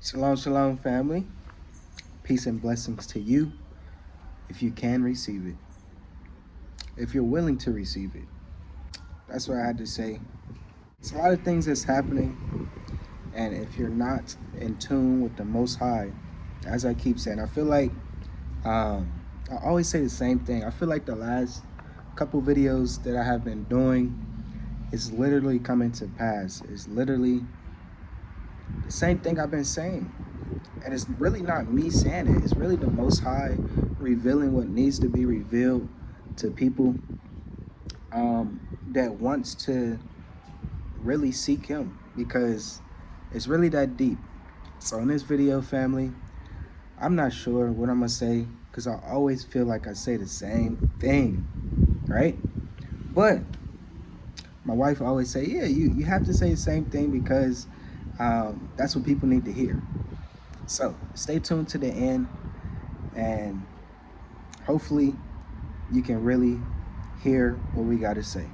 Shalom, shalom, family. Peace and blessings to you if you can receive it, if you're willing to receive it. That's what I had to say. It's a lot of things that's happening, and if you're not in tune with the Most High, as I keep saying, I feel like I always say the same thing. I feel like the last couple videos that I have been doing is literally coming to pass. It's literally the same thing I've been saying. And it's really not me saying it. It's really the Most High revealing what needs to be revealed to people that wants to really seek Him, because it's really that deep. So in this video, family, I'm not sure what I'm going to say, because I always feel like I say the same thing, right? But my wife always say, yeah, you have to say the same thing, because that's what people need to hear. So stay tuned to the end, and hopefully you can really hear what we got to say.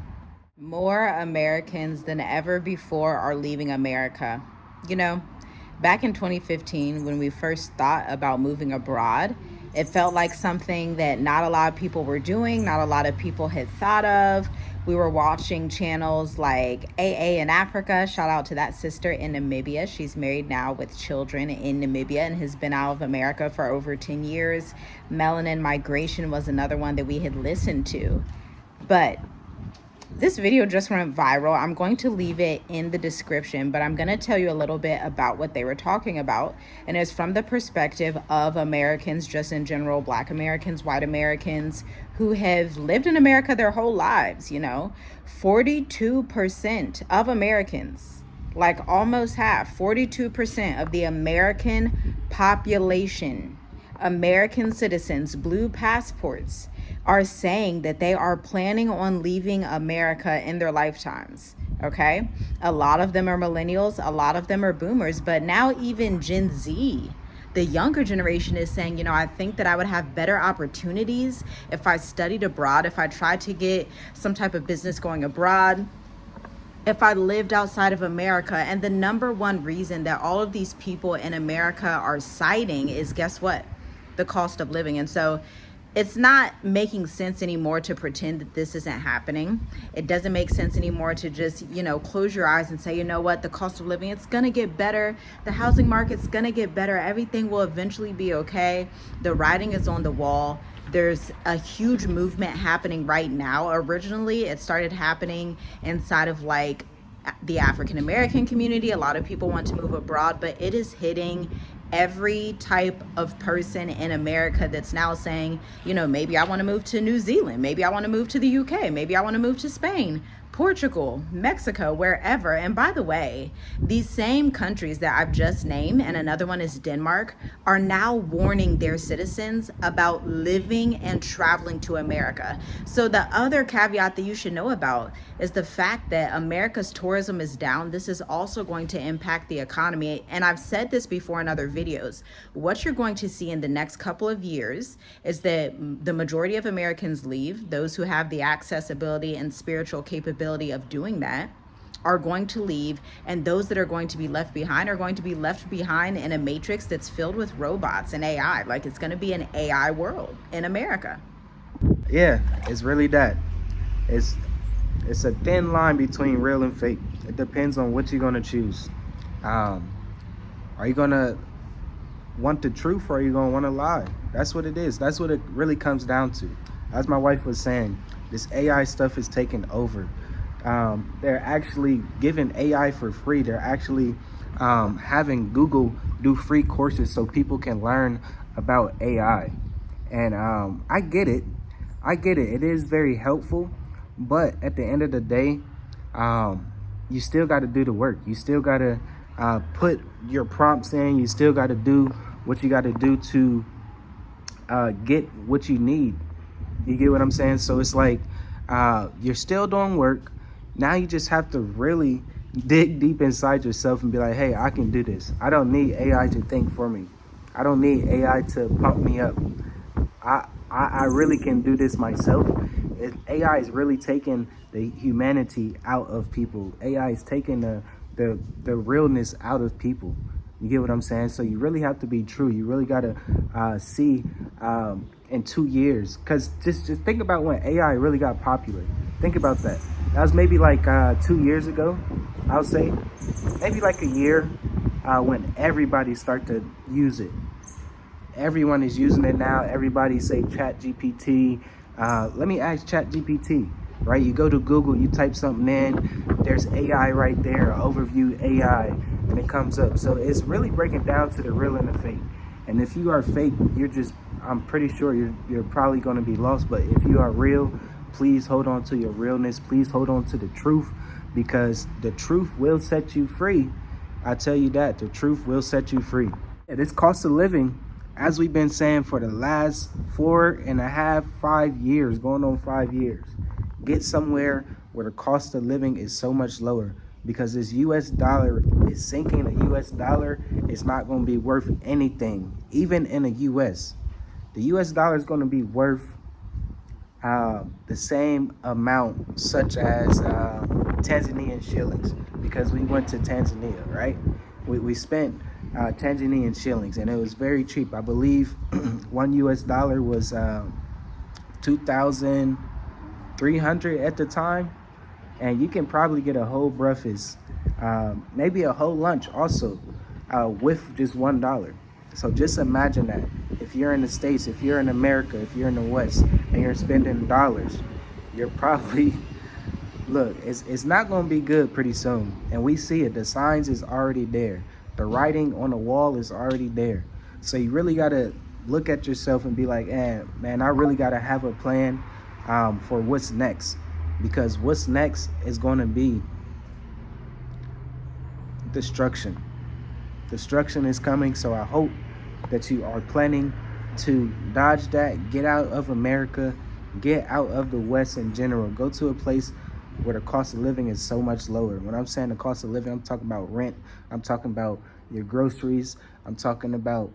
More Americans than ever before are leaving America. You know, back in 2015, when we first thought about moving abroad, it felt like something that not a lot of people were doing, not a lot of people had thought of. We were watching channels like AA in Africa. Shout out to that sister in Namibia. She's married now with children in Namibia and has been out of America for over 10 years. Melanin Migration was another one that we had listened to. But this video just went viral. I'm going to leave it in the description, but I'm going to tell you a little bit about what they were talking about. And it's from the perspective of Americans, just in general, Black Americans, white Americans who have lived in America their whole lives. 42% of Americans, like almost half, 42% of the American population, American citizens, blue passports, are saying that they are planning on leaving America in their lifetimes. Okay, a lot of them are millennials, a lot of them are boomers, but now even Gen Z, the younger generation, is saying, I think that I would have better opportunities if I studied abroad, if I tried to get some type of business going abroad, if I lived outside of America. And the number one reason that all of these people in America are citing is, guess what? The cost of living. And so it's not making sense anymore to pretend that this isn't happening. It doesn't make sense anymore to just, close your eyes and say, you know what, the cost of living, it's gonna get better. The housing market's gonna get better. Everything will eventually be okay. The writing is on the wall. There's a huge movement happening right now. Originally, it started happening inside of the African American community. A lot of people want to move abroad, but it is hitting every type of person in America that's now saying, maybe I want to move to New Zealand, maybe I want to move to the UK, maybe I want to move to Spain, Portugal, Mexico, wherever. And by the way, these same countries that I've just named, and another one is Denmark, are now warning their citizens about living and traveling to America. So the other caveat that you should know about is the fact that America's tourism is down. This is also going to impact the economy. And I've said this before in other videos. What you're going to see in the next couple of years is that the majority of Americans leave. Those who have the accessibility and spiritual capability of doing that are going to leave, and those that are going to be left behind are going to be left behind in a matrix that's filled with robots and AI. Like, it's going to be an AI world in America. Yeah, it's really that. It's a thin line between real and fake. It depends on what you're going to choose. Are you going to want the truth, or are you going to want to lie? That's what it is. That's what it really comes down to. As my wife was saying, this AI stuff is taking over. They're actually giving AI for free. They're actually having Google do free courses so people can learn about AI. And I get it. It is very helpful. But at the end of the day, you still got to do the work. You still got to put your prompts in. You still got to do what you got to do to get what you need. You get what I'm saying? So it's like you're still doing work. Now you just have to really dig deep inside yourself and be like, hey, I can do this. I don't need AI to think for me. I don't need AI to pump me up. I really can do this myself. AI is really taking the humanity out of people. AI is taking the realness out of people. You get what I'm saying? So you really have to be true. You really got to see in 2 years. Because just think about when AI really got popular. Think about that. That was maybe like 2 years ago, I'll say. Maybe like a year when everybody start to use it. Everyone is using it now. Everybody say Chat GPT. Let me ask Chat GPT, right? You go to Google, you type something in, there's AI right there, overview AI, and it comes up. So it's really breaking down to the real and the fake. And if you are fake, I'm pretty sure you're probably going to be lost. But if you are real, please hold on to your realness. Please hold on to the truth, because the truth will set you free. I tell you that, the truth will set you free. This cost of living, as we've been saying for the last 4.5, 5 years, going on 5 years, get somewhere where the cost of living is so much lower, because this US dollar is sinking. The US dollar is not going to be worth anything, even in the US. The US dollar is going to be worth the same amount, such as Tanzanian shillings, because we went to Tanzania, right? We spent Tanzanian shillings, and it was very cheap. I believe one US dollar was 2,300 at the time, and you can probably get a whole breakfast, maybe a whole lunch also, with just $1. So just imagine that. If you're in the States, if you're in America, if you're in the West, and you're spending dollars, you're probably, look, it's not going to be good pretty soon. And we see it. The signs is already there. The writing on the wall is already there. So you really got to look at yourself and be like, man, I really got to have a plan for what's next. Because what's next is going to be destruction. Destruction is coming. So I hope that you are planning to dodge that. Get out of America. Get out of the West in general. Go to a place where the cost of living is so much lower. When I'm saying the cost of living, I'm talking about rent. I'm talking about your groceries. I'm talking about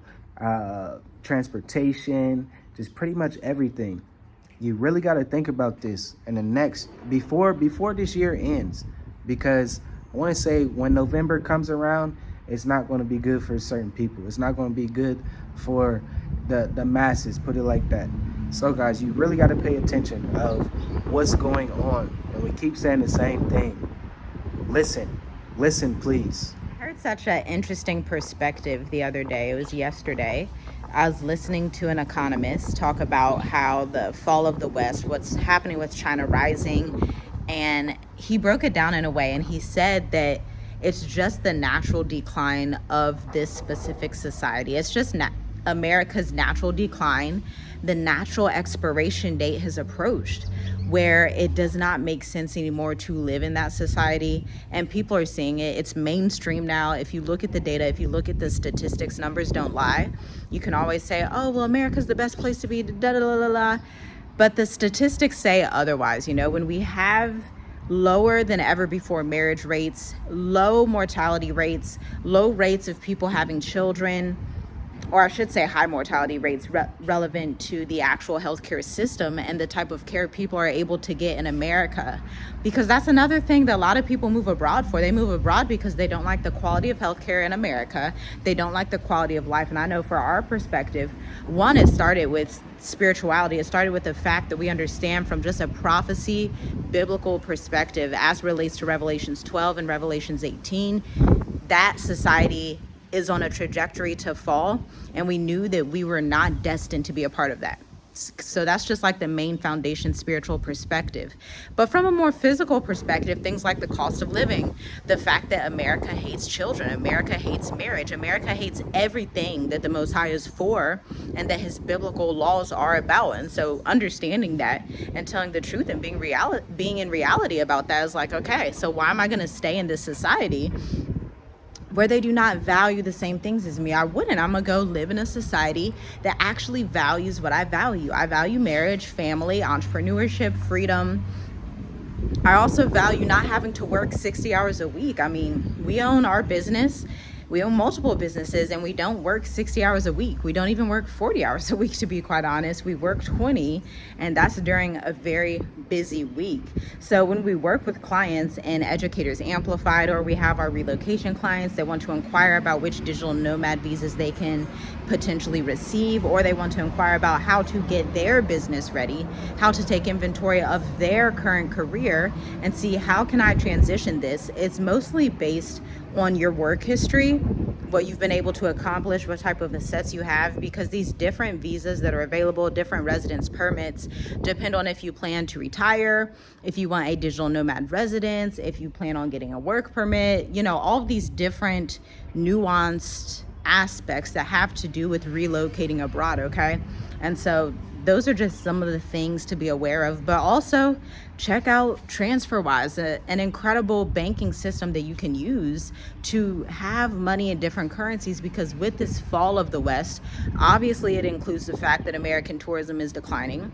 transportation, just pretty much everything. You really got to think about this in the next, before this year ends, because I want to say when November comes around, it's not going to be good for certain people. It's not going to be good for the masses, put it like that. So guys, you really got to pay attention of what's going on. And we keep saying the same thing. Listen, please. I heard such an interesting perspective the other day. It was yesterday. I was listening to an economist talk about how the fall of the West, what's happening with China rising, and he broke it down in a way, and he said that it's just the natural decline of this specific society. It's just America's natural decline. The natural expiration date has approached, where it does not make sense anymore to live in that society. And people are seeing it. It's mainstream now. If you look at the data, if you look at the statistics, numbers don't lie. You can always say, oh, well, America's the best place to be, da da da da da. But the statistics say otherwise. You know, when we have lower than ever before marriage rates, low mortality rates, low rates of people having children, or I should say high mortality rates relevant to the actual healthcare system and the type of care people are able to get in America. Because that's another thing that a lot of people move abroad for. They move abroad because they don't like the quality of healthcare in America. They don't like the quality of life. And I know for our perspective, one, it started with spirituality. It started with the fact that we understand from just a prophecy, biblical perspective as relates to Revelations 12 and Revelations 18, that society is on a trajectory to fall, and we knew that we were not destined to be a part of that. So that's just like the main foundation spiritual perspective. But from a more physical perspective, things like the cost of living, the fact that America hates children, America hates marriage, America hates everything that the Most High is for and that his biblical laws are about. And so understanding that and telling the truth and being in reality about that is like, okay, so why am I going to stay in this society where they do not value the same things as me? I wouldn't. I'm going to go live in a society that actually values what I value. I value marriage, family, entrepreneurship, freedom. I also value not having to work 60 hours a week. I mean, we own our business. We own multiple businesses, and we don't work 60 hours a week. We don't even work 40 hours a week, to be quite honest. We work 20, and that's during a very busy week. So when we work with clients in Educators Amplified, or we have our relocation clients that want to inquire about which digital nomad visas they can potentially receive, or they want to inquire about how to get their business ready, how to take inventory of their current career and see how can I transition this, it's mostly based on your work history, what you've been able to accomplish, what type of assets you have, because these different visas that are available, different residence permits, depend on if you plan to retire, if you want a digital nomad residence, if you plan on getting a work permit, you know, all of these different nuanced aspects that have to do with relocating abroad, okay? And so those are just some of the things to be aware of. But also check out TransferWise, an incredible banking system that you can use to have money in different currencies, because with this fall of the West, obviously it includes the fact that American tourism is declining.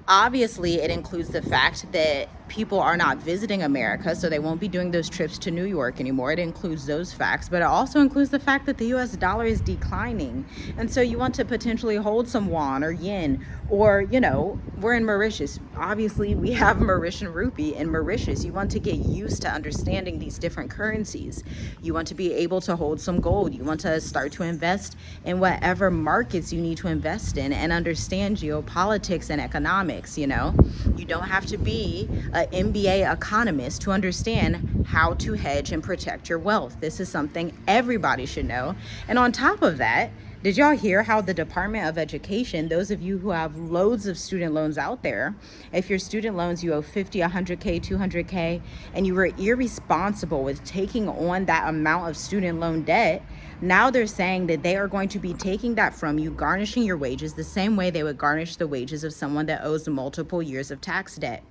Obviously, it includes the fact that people are not visiting America, so they won't be doing those trips to New York anymore. It includes those facts, but it also includes the fact that the US dollar is declining. And so you want to potentially hold some won or yen, or, you know, we're in Mauritius. Obviously, we have Mauritian rupee in Mauritius. You want to get used to understanding these different currencies. You want to be able to hold some gold. You want to start to invest in whatever markets you need to invest in and understand geopolitics and economics, you know. You don't have to be an MBA economist to understand how to hedge and protect your wealth. This is something everybody should know. And on top of that, did y'all hear how the Department of Education, those of you who have loads of student loans out there, if your student loans, you owe 50, 100K, 200K, and you were irresponsible with taking on that amount of student loan debt, now they're saying that they are going to be taking that from you, garnishing your wages the same way they would garnish the wages of someone that owes multiple years of tax debt.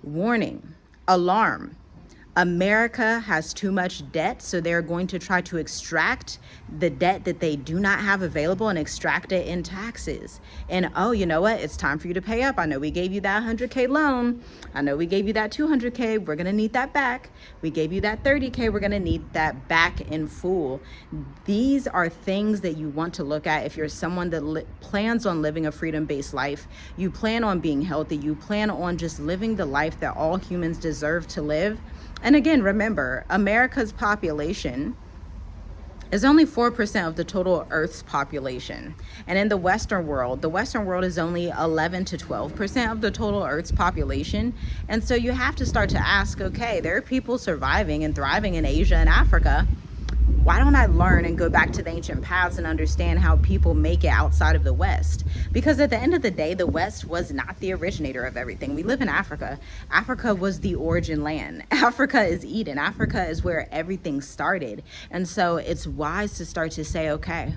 Warning, alarm. America has too much debt, so they're going to try to extract the debt that they do not have available and extract it in taxes. And oh, you know what? It's time for you to pay up. I know we gave you that 100K loan. I know we gave you that 200K. We're going to need that back. We gave you that 30K. We're going to need that back in full. These are things that you want to look at if you're someone that plans on living a freedom-based life. You plan on being healthy. You plan on just living the life that all humans deserve to live. And again, remember, America's population is only 4% of the total Earth's population. And in the Western world is only 11 to 12% of the total Earth's population. And so you have to start to ask, okay, there are people surviving and thriving in Asia and Africa. Why don't I learn and go back to the ancient paths and understand how people make it outside of the West? Because at the end of the day, the West was not the originator of everything. We live in Africa. Africa was the origin land. Africa is Eden. Africa is where everything started. And so it's wise to start to say, okay,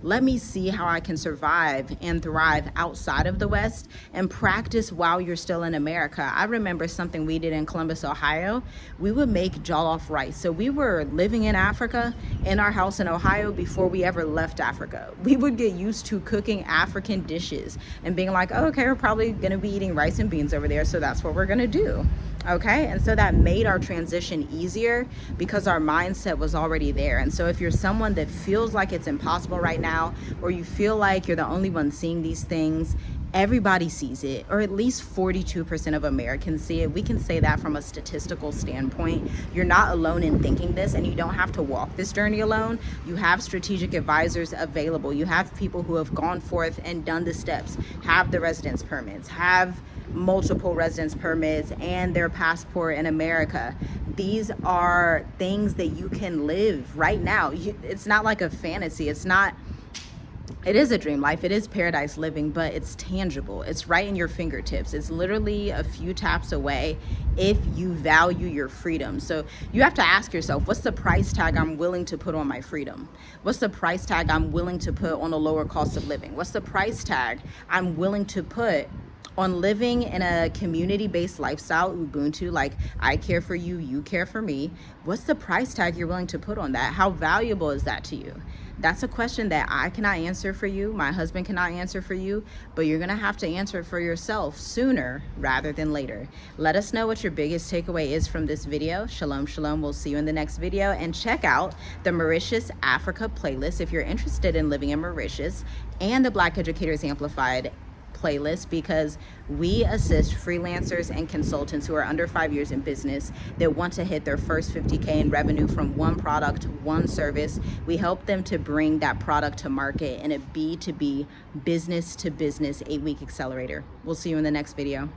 let me see how I can survive and thrive outside of the West and practice while you're still in America. I remember something we did in Columbus, Ohio. We would make jollof rice. So we were living in Africa in our house in Ohio before we ever left Africa. We would get used to cooking African dishes and being like, oh, okay, we're probably going to be eating rice and beans over there, so that's what we're going to do. Okay, and so that made our transition easier because our mindset was already there. And so if you're someone that feels like it's impossible right now, or you feel like you're the only one seeing these things, everybody sees it, or at least 42% of Americans see it. We can say that from a statistical standpoint. You're not alone in thinking this, and you don't have to walk this journey alone. You have strategic advisors available. You have people who have gone forth and done the steps, have the residence permits, have multiple residence permits and their passport in America. These are things that you can live right now. It's not like a fantasy. It is a dream life. It is paradise living, but it's tangible. It's right in your fingertips. It's literally a few taps away if you value your freedom. So you have to ask yourself, what's the price tag I'm willing to put on my freedom? What's the price tag I'm willing to put on a lower cost of living? What's the price tag I'm willing to put on living in a community-based lifestyle, Ubuntu, like I care for you, you care for me? What's the price tag you're willing to put on that? How valuable is that to you? That's a question that I cannot answer for you. My husband cannot answer for you, but you're going to have to answer it for yourself sooner rather than later. Let us know what your biggest takeaway is from this video. Shalom, shalom. We'll see you in the next video. And check out the Mauritius Africa playlist if you're interested in living in Mauritius, and the Black Educators Amplified playlist, because we assist freelancers and consultants who are under 5 years in business that want to hit their first 50K in revenue from one product, one service. We help them to bring that product to market in a B2B, business to business 8-week accelerator. We'll see you in the next video.